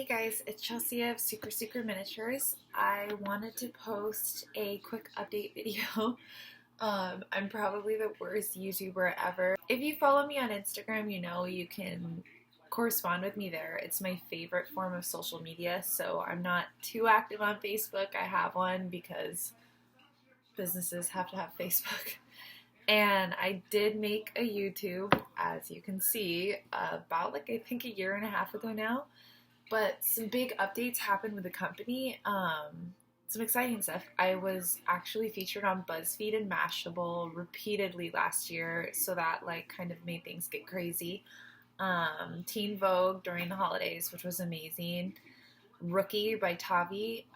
Hey guys, it's Chelsea of Sucre Sucre Miniatures. I wanted to post a quick update video. I'm probably the worst YouTuber ever. If you follow me on Instagram, you know you can correspond with me there. It's my favorite form of social media, so I'm not too active on Facebook. I have one because businesses have to have Facebook. And I did make a YouTube, as you can see, about I think a year and a half ago now. But some big updates happened with the company. Some exciting stuff. I was actually featured on BuzzFeed and Mashable repeatedly last year, so that kind of made things get crazy. Teen Vogue during the holidays, which was amazing. Rookie by Tavi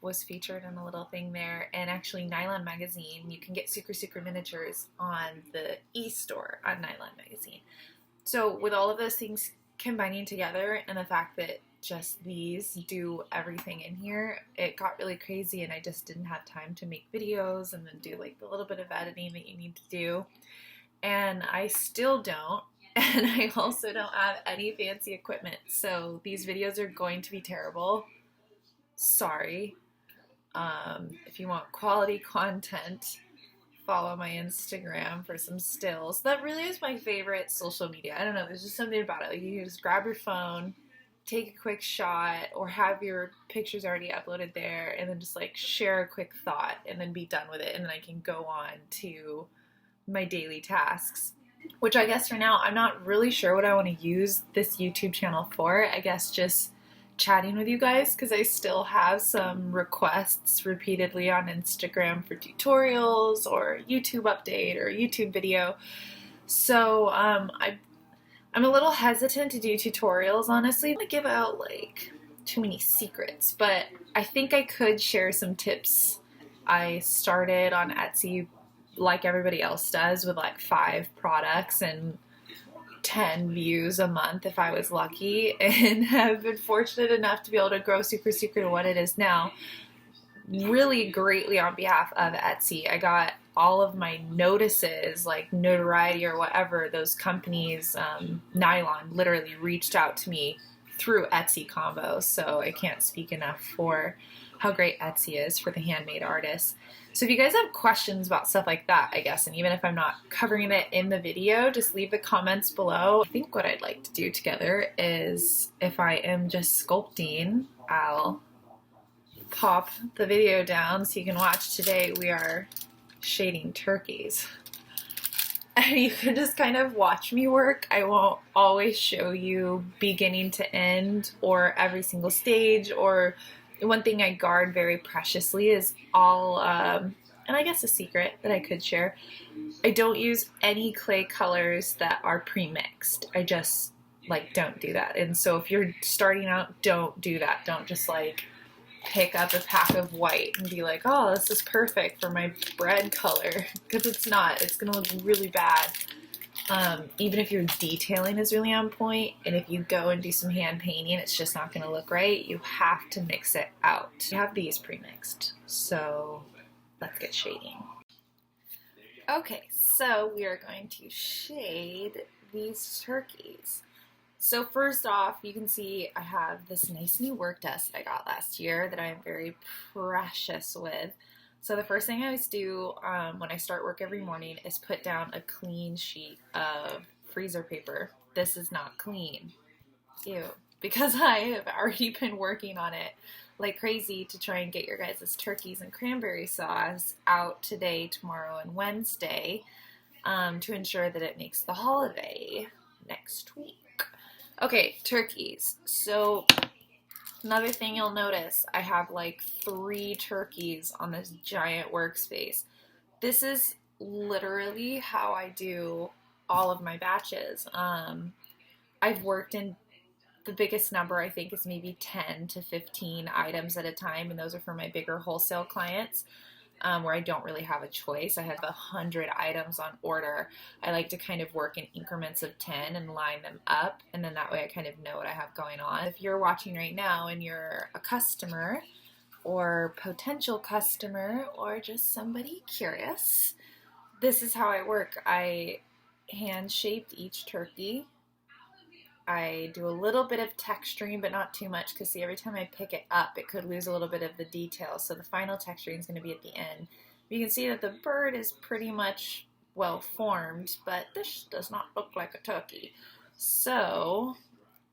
was featured in a little thing there, and actually Nylon Magazine. You can get Sucre Sucre miniatures on the e-store on Nylon Magazine. So with all of those things combining together and the fact that just these do everything in here, it got really crazy, and I just didn't have time to make videos and then do the little bit of editing that you need to do, and I still don't. And I also don't have any fancy equipment, so these videos are going to be terrible. Sorry. If you want quality content, follow my Instagram for some stills. That really is my favorite social media. I don't know, there's just something about it. You can just grab your phone, take a quick shot, or have your pictures already uploaded there, and then just share a quick thought and then be done with it, and then I can go on to my daily tasks. Which I guess for now, I'm not really sure what I want to use this YouTube channel for. I guess just chatting with you guys, because I still have some requests repeatedly on Instagram for tutorials or YouTube update or YouTube video. So I'm a little hesitant to do tutorials, honestly. I don't want to give out too many secrets, but I think I could share some tips. I started on Etsy like everybody else does, with 5 products and 10 views a month if I was lucky, and have been fortunate enough to be able to grow Sucre Sucre to what it is now, really greatly on behalf of Etsy. I got all of my notices, notoriety or whatever, those companies, Nylon, literally reached out to me through Etsy combos, so I can't speak enough for how great Etsy is for the handmade artists. So if you guys have questions about stuff like that, I guess, and even if I'm not covering it in the video, just leave the comments below. I think what I'd like to do together is, if I am just sculpting, I'll pop the video down so you can watch. Today we are shading turkeys. And you can just kind of watch me work. I won't always show you beginning to end or every single stage. Or one thing I guard very preciously is all, and I guess a secret that I could share, I don't use any clay colors that are pre-mixed. I just don't do that. And so if you're starting out, don't do that. Don't just pick up a pack of white and be like, oh, this is perfect for my bread color, because it's not. It's gonna look really bad. Even if your detailing is really on point, and if you go and do some hand painting, it's just not gonna look right. You have to mix it out. You have these pre-mixed, so let's get shading. Okay, so we are going to shade these turkeys. So first off, you can see I have this nice new work desk that I got last year that I am very precious with. So the first thing I always do when I start work every morning is put down a clean sheet of freezer paper. This is not clean. Ew. Because I have already been working on it like crazy to try and get your guys' turkeys and cranberry sauce out today, tomorrow, and Wednesday to ensure that it makes the holiday next week. Okay, turkeys. So another thing you'll notice, I have 3 turkeys on this giant workspace. This is literally how I do all of my batches. I've worked in, the biggest number I think is maybe 10 to 15 items at a time, and those are for my bigger wholesale clients. Where I don't really have a choice. I have 100 items on order. I like to kind of work in increments of 10 and line them up, and then that way I kind of know what I have going on. If you're watching right now and you're a customer or potential customer or just somebody curious, this is how I work. I hand shaped each turkey I do a little bit of texturing, but not too much, because see, every time I pick it up, it could lose a little bit of the detail. So the final texturing is going to be at the end. You can see that the bird is pretty much well formed, but this does not look like a turkey. So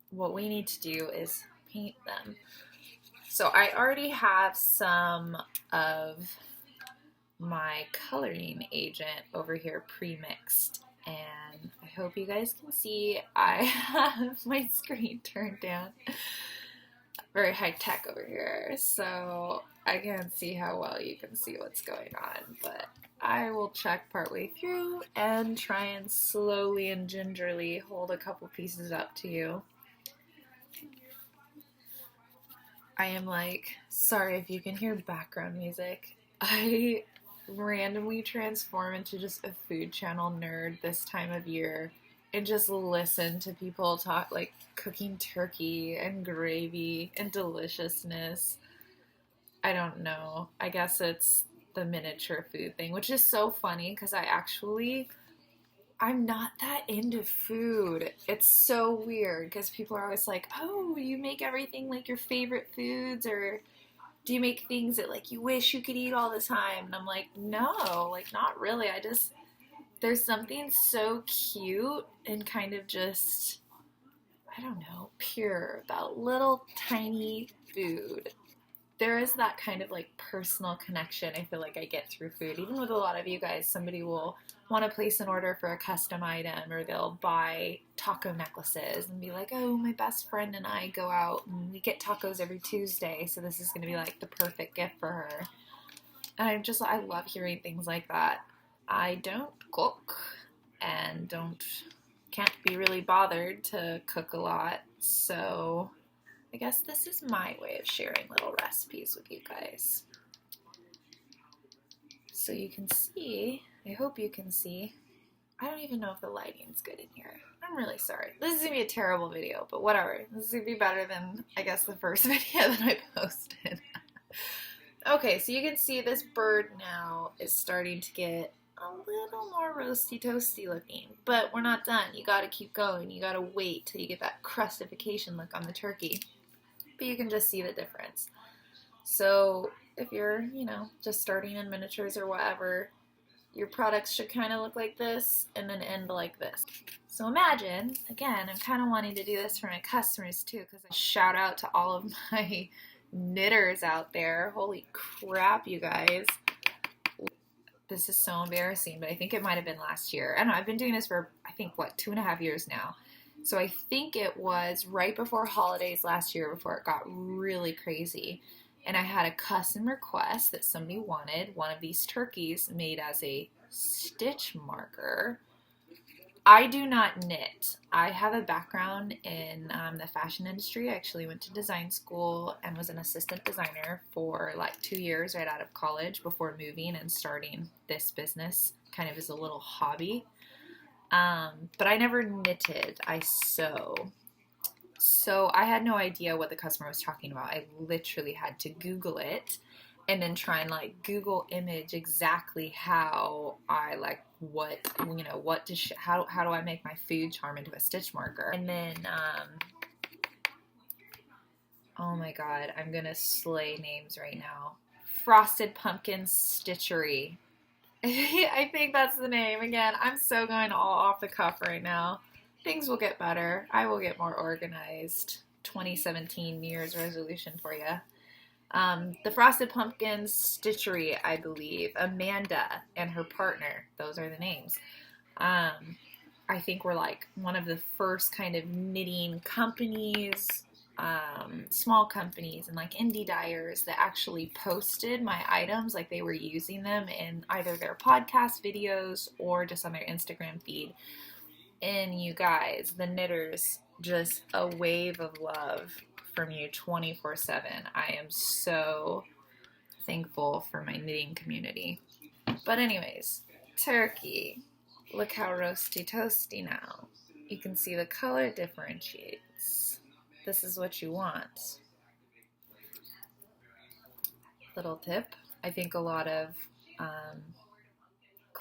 what we need to do is paint them. So I already have some of my coloring agent over here pre-mixed, and I hope you guys can see I have my screen turned down. Very high tech over here, so I can't see how well you can see what's going on, but I will check partway through and try and slowly and gingerly hold a couple pieces up to you. I am like, sorry if you can hear background music. I randomly transform into just a food channel nerd this time of year and just listen to people talk, like cooking turkey and gravy and deliciousness. I don't know. I guess it's the miniature food thing, which is so funny because I'm not that into food. It's so weird because people are always like, oh, you make everything like your favorite foods, or do you make things that like you wish you could eat all the time? And I'm like, no, like not really. There's something so cute and kind of just, I don't know, pure about little tiny food. There is that kind of like personal connection I feel like I get through food. Even with a lot of you guys, somebody will want to place an order for a custom item, or they'll buy taco necklaces and be like, oh, my best friend and I go out and we get tacos every Tuesday, so this is going to be like the perfect gift for her. And I love hearing things like that. I don't cook and can't be really bothered to cook a lot, so I guess this is my way of sharing little recipes with you guys. So you can see, I hope you can see, I don't even know if the lighting's good in here. I'm really sorry. This is going to be a terrible video, but whatever. This is going to be better than, I guess, the first video that I posted. Okay, so you can see this bird now is starting to get a little more roasty toasty looking, but we're not done. You got to keep going. You got to wait till you get that crustification look on the turkey. But you can just see the difference. So if you're, just starting in miniatures or whatever, your products should kind of look like this and then end like this. So imagine, again, I'm kind of wanting to do this for my customers too, because I shout out to all of my knitters out there. Holy crap, you guys. This is so embarrassing, but I think it might have been last year. I don't know, I've been doing this for, 2.5 years now. So I think it was right before holidays last year before it got really crazy. And I had a custom request that somebody wanted one of these turkeys made as a stitch marker. I do not knit. I have a background in the fashion industry. I actually went to design school and was an assistant designer for like 2 years right out of college before moving and starting this business kind of as a little hobby. But I never knitted. I sew. So I had no idea what the customer was talking about. I literally had to Google it and then try and like Google image exactly how I like how do I make my food charm into a stitch marker. And then, oh my God, I'm going to slay names right now. Frosted Pumpkin Stitchery. I think that's the name. Again, I'm so going all off the cuff right now. Things will get better. I will get more organized. 2017 New Year's resolution for you. The Frosted Pumpkin Stitchery, I believe. Amanda and her partner. Those are the names. I think we're like one of the first kind of knitting companies, small companies and like indie dyers that actually posted my items, like they were using them in either their podcast videos or just on their Instagram feed. And you guys, the knitters, just a wave of love from you 24/7. I am so thankful for my knitting community. But anyways, turkey. Look how roasty toasty now. You can see the color differentiates. This is what you want. Little tip. I think a lot of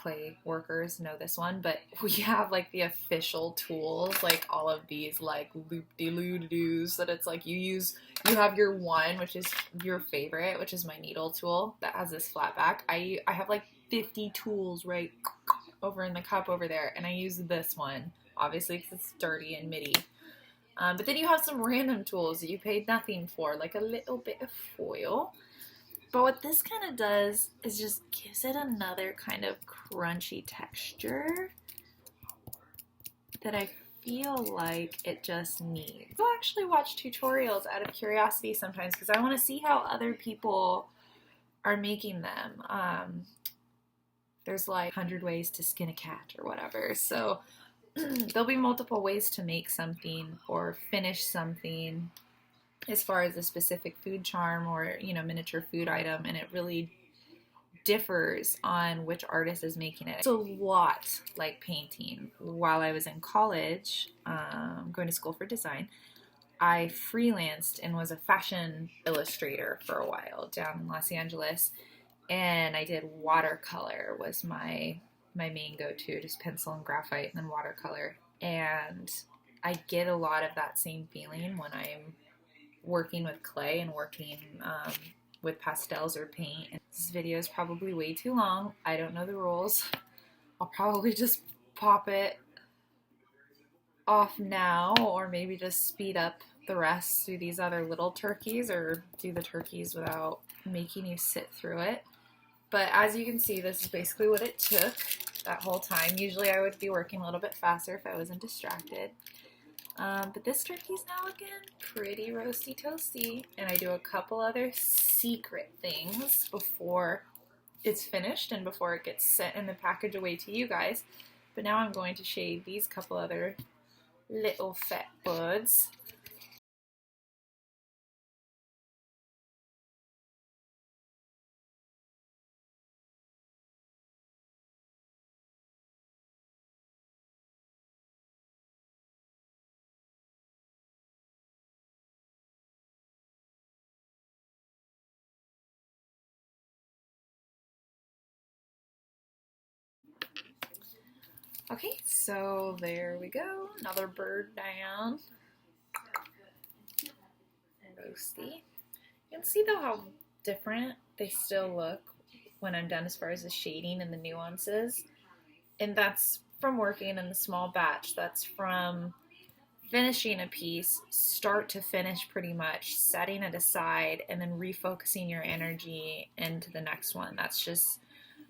clay workers know this one, but we have like the official tools, like all of these like loop-de-loo-de-doos that it's like you have your one, which is your favorite, which is my needle tool that has this flat back. I have like 50 tools right over in the cup over there, and I use this one, obviously because it's sturdy and MIDI. But then you have some random tools that you paid nothing for, like a little bit of foil. But what this kind of does is just gives it another kind of crunchy texture that I feel like it just needs. I'll actually watch tutorials out of curiosity sometimes because I want to see how other people are making them. There's like 100 ways to skin a cat or whatever. So there'll be multiple ways to make something or finish something as far as a specific food charm or, you know, miniature food item, and it really differs on which artist is making it. It's a lot like painting. While I was in college, going to school for design, I freelanced and was a fashion illustrator for a while down in Los Angeles, and I did watercolor was my main go-to, just pencil and graphite and then watercolor. And I get a lot of that same feeling when I'm working with clay and working with pastels or paint. And this video is probably way too long. I don't know the rules. I'll probably just pop it off now, or maybe just speed up the rest through these other little turkeys, or do the turkeys without making you sit through it. But as you can see, this is basically what it took that whole time. Usually I would be working a little bit faster if I wasn't distracted. But this turkey's now looking pretty roasty toasty, and I do a couple other secret things before it's finished and before it gets sent in the package away to you guys. But now I'm going to shade these couple other little fat buds. Okay, so there we go. Another bird down. Roasty. You can see though how different they still look when I'm done as far as the shading and the nuances. And that's from working in the small batch. That's from finishing a piece, start to finish pretty much, setting it aside, and then refocusing your energy into the next one. That's just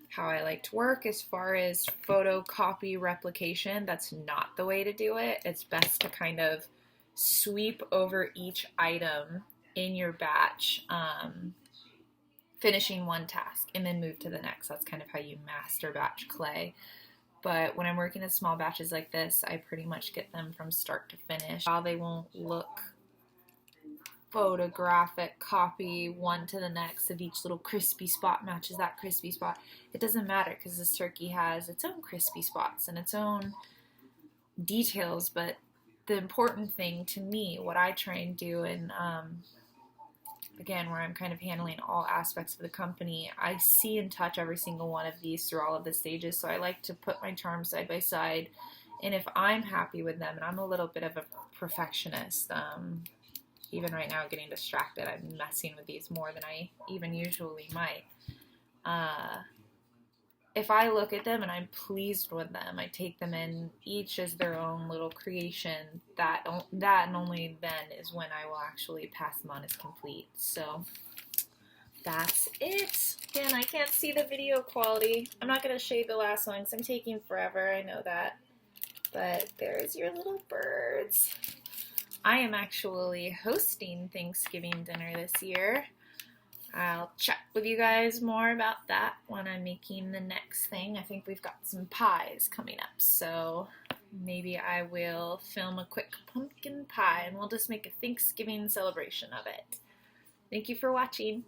how I like to work. As far as photocopy replication, that's not the way to do it. It's best to kind of sweep over each item in your batch, finishing one task, and then move to the next. That's kind of how you master batch clay. But when I'm working in small batches like this, I pretty much get them from start to finish. While they won't look photographic copy one to the next of each little crispy spot matches that crispy spot, it doesn't matter because this turkey has its own crispy spots and its own details. But the important thing to me, what I try and do, and again, where I'm kind of handling all aspects of the company, I see and touch every single one of these through all of the stages. So I like to put my charms side by side, and if I'm happy with them, and I'm a little bit of a perfectionist, even right now getting distracted, I'm messing with these more than I even usually might. If I look at them and I'm pleased with them, I take them in each as their own little creation. That and only then is when I will actually pass them on as complete. So that's it. Again, I can't see the video quality. I'm not going to shade the last one because I'm taking forever. I know that. But there's your little birds. I am actually hosting Thanksgiving dinner this year. I'll chat with you guys more about that when I'm making the next thing. I think we've got some pies coming up, so maybe I will film a quick pumpkin pie and we'll just make a Thanksgiving celebration of it. Thank you for watching.